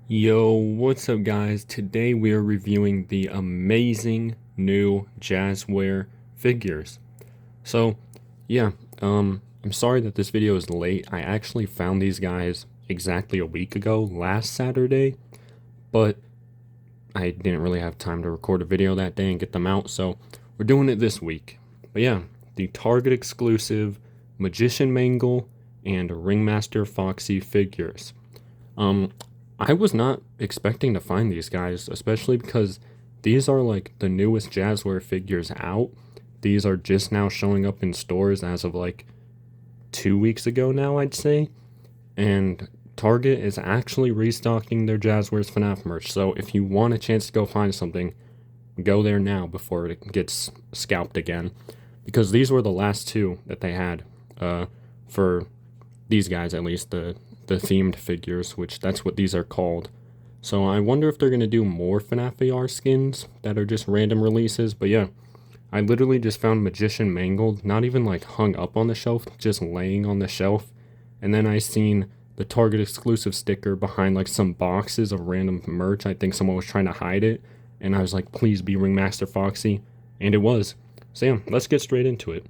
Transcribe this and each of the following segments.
Yo, what's up guys? Today we are reviewing the amazing new Jazzware figures. So, yeah, I'm sorry that this video is late. I actually found these guys exactly a week ago, last Saturday, but I didn't really have time to record a video that day and get them out, so we're doing it this week. But yeah, the Target exclusive Magician Mangle and Ringmaster Foxy figures. Um, I was not expecting to find these guys, especially because these are like the newest Jazzware figures out. These are just now showing up in stores as of like 2 weeks ago now, I'd say. And Target is actually restocking their Jazzwares FNAF merch. So if you want a chance to go find something, go there now before it gets scalped again. Because these were the last two that they had for these guys, at least the themed figures, which that's what these are called. So I wonder if they're going to do more FNAF AR skins that are just random releases. But yeah, I literally just found Magician Mangled, not even like hung up on the shelf, just laying on the shelf. And then I seen the Target exclusive sticker behind like some boxes of random merch. I think someone was trying to hide it. And I was like, please be Ringmaster Foxy. And it was. So yeah, let's get straight into it.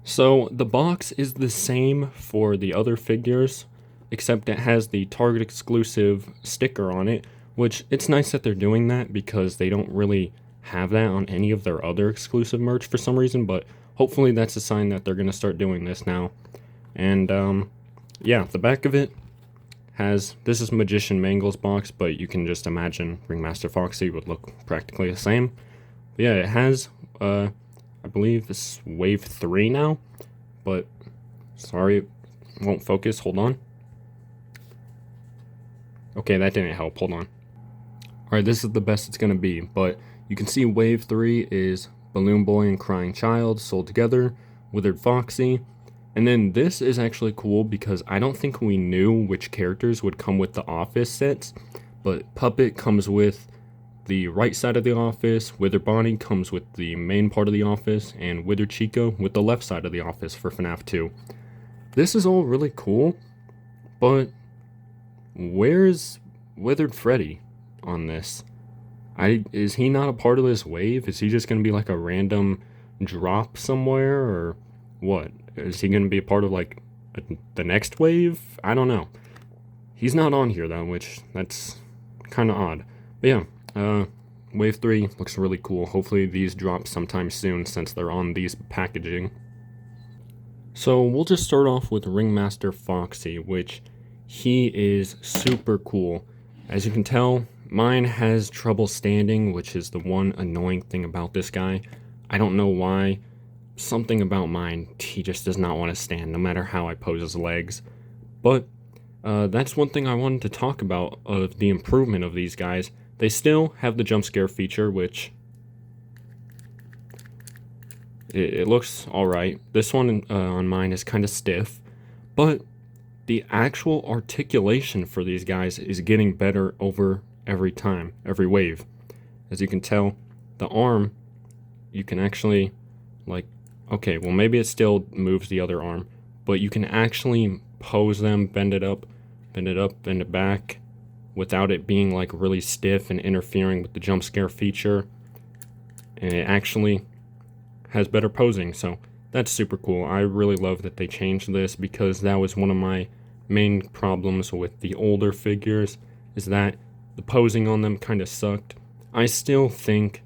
So the box is the same for the other figures, except it has the Target exclusive sticker on it, which it's nice that they're doing that because they don't really have that on any of their other exclusive merch for some reason, but hopefully that's a sign that they're going to start doing this now. And yeah, the back of it has, this is Magician Mangle's box, but you can just imagine Ringmaster Foxy would look practically the same. But yeah, it has, I believe this is wave 3 now, but sorry, it won't focus, hold on. Okay, that didn't help. Hold on. Alright, this is the best it's going to be, but you can see Wave 3 is Balloon Boy and Crying Child sold together, Withered Foxy, and then this is actually cool because I don't think we knew which characters would come with the office sets, but Puppet comes with the right side of the office, Wither Bonnie comes with the main part of the office, and Wither Chico with the left side of the office for FNAF 2. This is all really cool, but where's Withered Freddy on this? Is he not a part of this wave? Is he just going to be like a random drop somewhere, or what? Is he going to be a part of like the next wave? I don't know. He's not on here though, which that's kind of odd. But yeah, wave 3 looks really cool. Hopefully these drop sometime soon since they're on these packaging. So we'll just start off with Ringmaster Foxy, which he is super cool. As you can tell, mine has trouble standing, which is the one annoying thing about this guy. I don't know why. Something about mine, he just does not want to stand, no matter how I pose his legs. But that's one thing I wanted to talk about of the improvement of these guys. They still have the jump scare feature, which it looks alright. This one on mine is kind of stiff, but the actual articulation for these guys is getting better over every time, every wave. As you can tell, the arm, you can actually, like, okay, well maybe it still moves the other arm, but you can actually pose them, bend it up, bend it back, without it being like really stiff and interfering with the jump scare feature. And it actually has better posing, so that's super cool. I really love that they changed this because that was one of my main problems with the older figures, is that the posing on them kind of sucked. I still think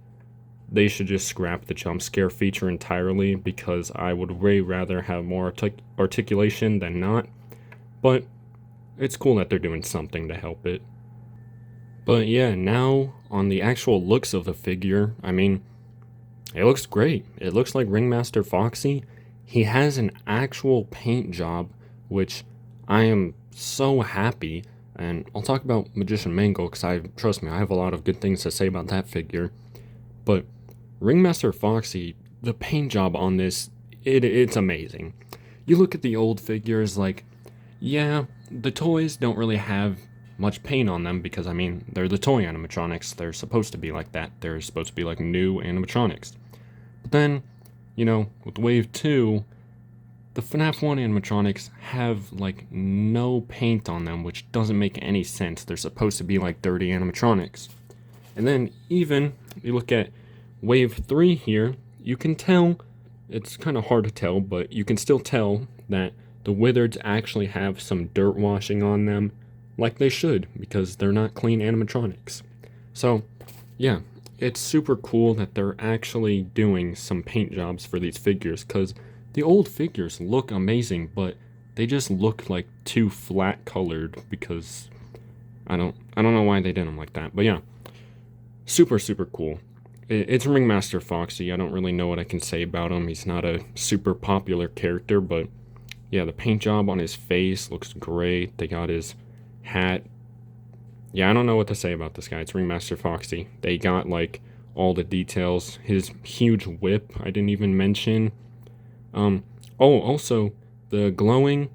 they should just scrap the jump scare feature entirely because I would way rather have more articulation than not, but it's cool that they're doing something to help it. But yeah, now on the actual looks of the figure, I mean, it looks great. It looks like Ringmaster Foxy. He has an actual paint job, which I am so happy, and I'll talk about Magician Mangle because trust me, I have a lot of good things to say about that figure. But Ringmaster Foxy, the paint job on this, it's amazing. You look at the old figures, like, yeah, the toys don't really have much paint on them because, I mean, they're the toy animatronics. They're supposed to be like that. They're supposed to be like new animatronics. But then, you know, with Wave 2, the FNAF 1 animatronics have like no paint on them, which doesn't make any sense. They're supposed to be like dirty animatronics. And then even you look at wave 3 here, you can tell, it's kind of hard to tell, but you can still tell that the Wizards actually have some dirt washing on them, like they should, because they're not clean animatronics. So, yeah, it's super cool that they're actually doing some paint jobs for these figures, because the old figures look amazing, but they just look like too flat colored, because I don't know why they did them like that. But yeah, super cool. It's Ringmaster Foxy. I don't really know what I can say about him. He's not a super popular character, but yeah, the paint job on his face looks great. They got his hat. Yeah, I don't know what to say about this guy. It's Ringmaster Foxy. They got like all the details. His huge whip, I didn't even mention. Oh, also the glowing.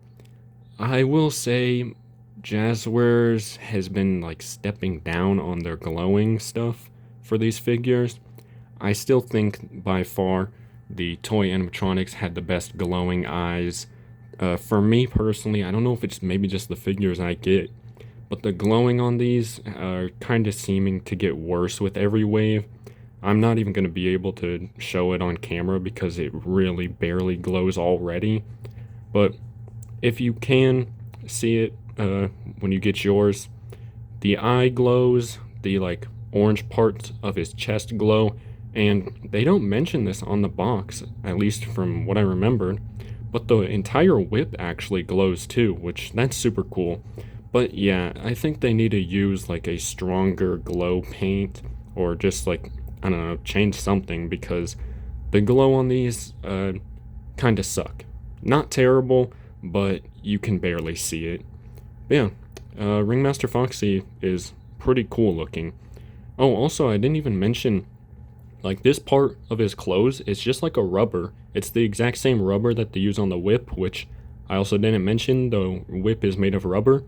I will say Jazzwares has been like stepping down on their glowing stuff for these figures. I still think by far the toy animatronics had the best glowing eyes. For me personally, I don't know if it's maybe just the figures I get, but the glowing on these are kind of seeming to get worse with every wave. I'm not even going to be able to show it on camera because it really barely glows already. But if you can see it when you get yours, the eye glows, the like orange parts of his chest glow, and they don't mention this on the box, at least from what I remembered, but the entire whip actually glows too, which that's super cool. But yeah, I think they need to use like a stronger glow paint, or just like, I don't know, change something, because the glow on these kind of suck. Not terrible, but you can barely see it. But yeah, Ringmaster Foxy is pretty cool looking. Oh, also, I didn't even mention, like, this part of his clothes is just like a rubber. It's the exact same rubber that they use on the whip, which I also didn't mention. The whip is made of rubber.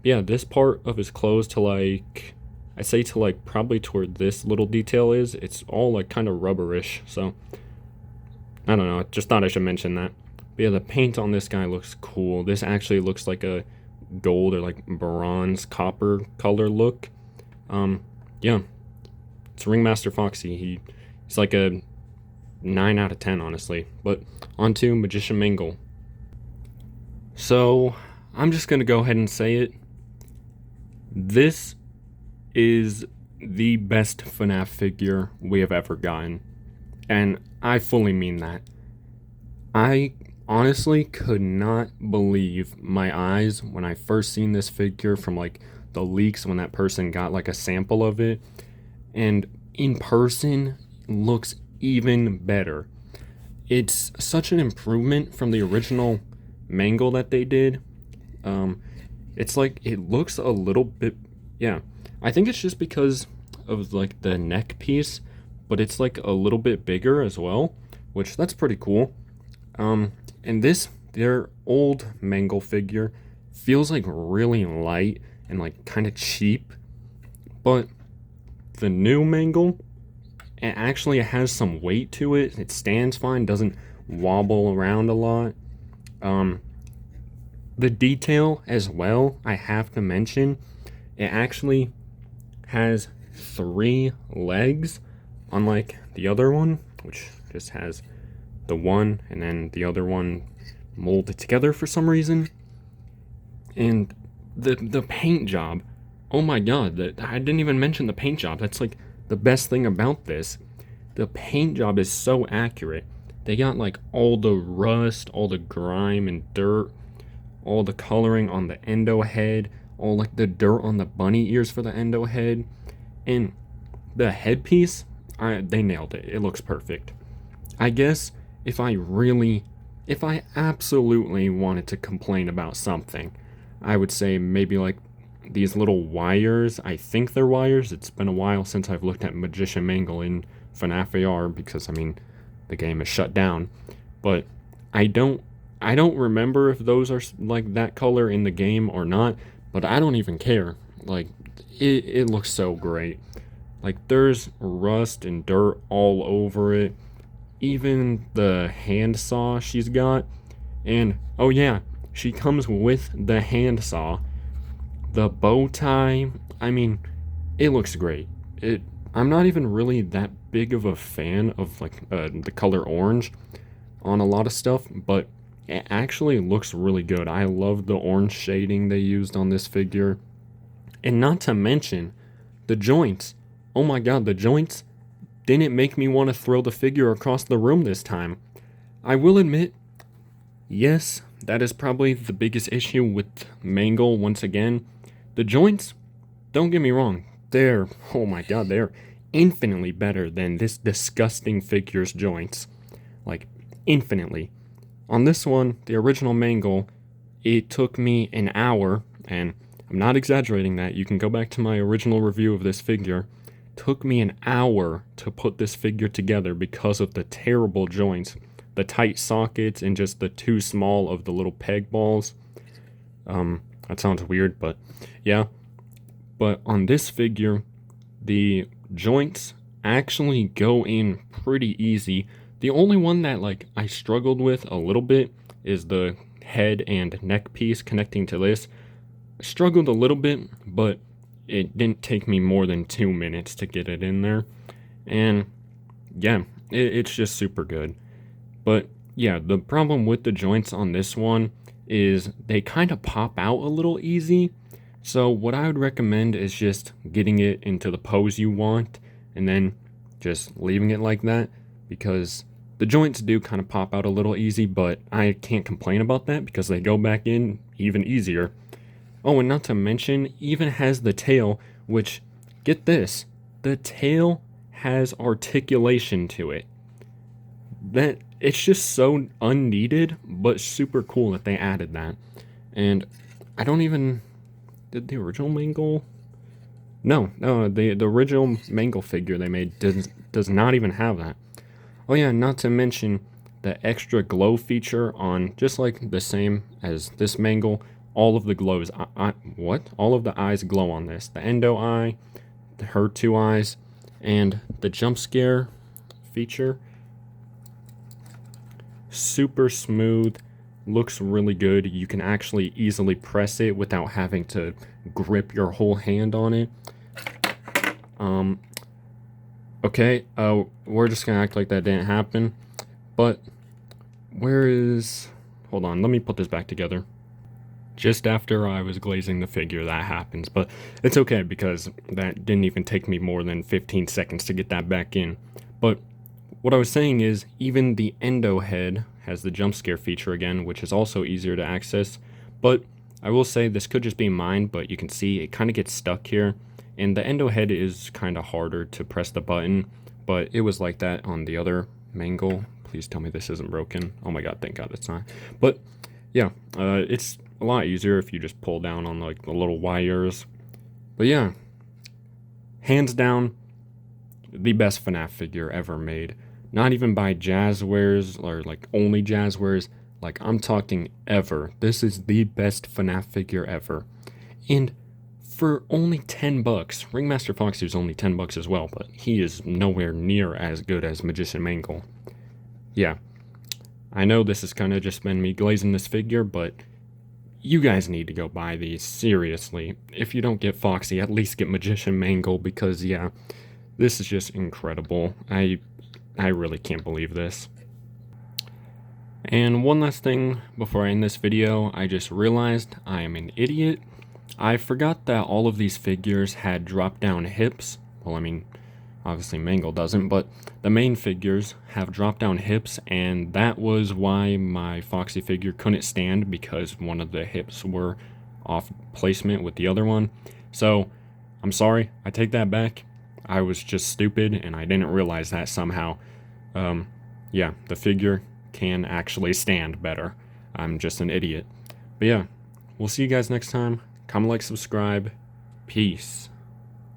Yeah, this part of his clothes to like, I say to like probably toward this little detail it's all like kind of rubberish. So, I don't know, I just thought I should mention that. But yeah, the paint on this guy looks cool. This actually looks like a gold or like bronze copper color look. Yeah, it's Ringmaster Foxy. He's like a 9 out of 10, honestly. But on to Magician Mangle. So, I'm just going to go ahead and say it. This is the best FNAF figure we have ever gotten. And I fully mean that. I honestly could not believe my eyes when I first seen this figure from like the leaks, when that person got like a sample of it. And in person, looks even better. It's such an improvement from the original Mangle that they did. It's like, it looks a little bit, yeah, I think it's just because of like the neck piece, but it's like a little bit bigger as well, which that's pretty cool. And their old Mangle figure feels like really light and like kind of cheap, but the new Mangle, it actually has some weight to it. It stands fine, doesn't wobble around a lot. The detail as well, I have to mention, it actually has 3 legs, unlike the other one, which just has the one and then the other one molded together for some reason. And the paint job, oh my god, I didn't even mention the paint job. That's like the best thing about this. The paint job is so accurate. They got like all the rust, all the grime and dirt, all the coloring on the endo head, all like the dirt on the bunny ears for the endo head, and the headpiece, they nailed it. It looks perfect. I guess if I absolutely wanted to complain about something, I would say maybe like these little wires. I think they're wires. It's been a while since I've looked at Magician Mangle in FNAF AR, because I mean the game is shut down. But I don't remember if those are like that color in the game or not, but I don't even care. Like it looks so great. Like there's rust and dirt all over it. Even the hand saw she's got, And, oh yeah, she comes with the handsaw, the bow tie. I mean, it looks great. I'm not even really that big of a fan of like the color orange on a lot of stuff, but it actually looks really good. I love the orange shading they used on this figure. And not to mention the joints. Oh my god, the joints didn't make me want to throw the figure across the room this time. I will admit, yes, that is probably the biggest issue with Mangle once again. The joints, don't get me wrong, oh my god, they're infinitely better than this disgusting figure's joints. Like, infinitely. On this one, the original Mangle, it took me an hour, and I'm not exaggerating that. You can go back to my original review of this figure. Took me an hour to put this figure together because of the terrible joints, the tight sockets, and just the too small of the little peg balls. That sounds weird, but yeah. But on this figure, the joints actually go in pretty easy. The only one that like I struggled with a little bit is the head and neck piece connecting to this. I struggled a little bit, but it didn't take me more than 2 minutes to get it in there. And yeah, it's just super good. But yeah, the problem with the joints on this one is they kind of pop out a little easy. So what I would recommend is just getting it into the pose you want and then just leaving it like that, because the joints do kind of pop out a little easy, but I can't complain about that because they go back in even easier. Oh, and not to mention, even has the tail, which, get this, the tail has articulation to it. That it's just so unneeded, but super cool that they added that. And I don't even... Did the original Mangle? No, the original Mangle figure they made does not even have that. Oh yeah, not to mention the extra glow feature on, just like the same as this Mangle, all of the glows, all of the eyes glow on this. The endo eye, her 2 eyes, and the jump scare feature. Super smooth, looks really good. You can actually easily press it without having to grip your whole hand on it. Okay, we're just gonna act like that didn't happen. But hold on, let me put this back together. Just after I was glazing the figure, that happens, but it's okay because that didn't even take me more than 15 seconds to get that back in. But what I was saying is, even the endo head has the jump scare feature again, which is also easier to access. But I will say this could just be mine, but you can see it kind of gets stuck here. And the endo head is kind of harder to press the button, but it was like that on the other Mangle. Please tell me this isn't broken. Oh my god, thank god it's not. But yeah, it's a lot easier if you just pull down on like the little wires. But yeah, hands down, the best FNAF figure ever made. Not even by Jazzwares or like only Jazzwares, like I'm talking ever. This is the best FNAF figure ever. And for only $10, Ringmaster Foxy is only $10 as well, but he is nowhere near as good as Magician Mangle. Yeah, I know this has kind of just been me glazing this figure, but you guys need to go buy these, seriously. If you don't get Foxy, at least get Magician Mangle, because yeah, this is just incredible. I really can't believe this. And one last thing before I end this video, I just realized I am an idiot. I forgot that all of these figures had drop-down hips. Well, I mean, obviously Mangle doesn't, but the main figures have drop-down hips, and that was why my Foxy figure couldn't stand, because one of the hips were off placement with the other one. So, I'm sorry, I take that back. I was just stupid, and I didn't realize that somehow. Yeah, the figure can actually stand better. I'm just an idiot. But yeah, we'll see you guys next time. Comment, like, subscribe. Peace.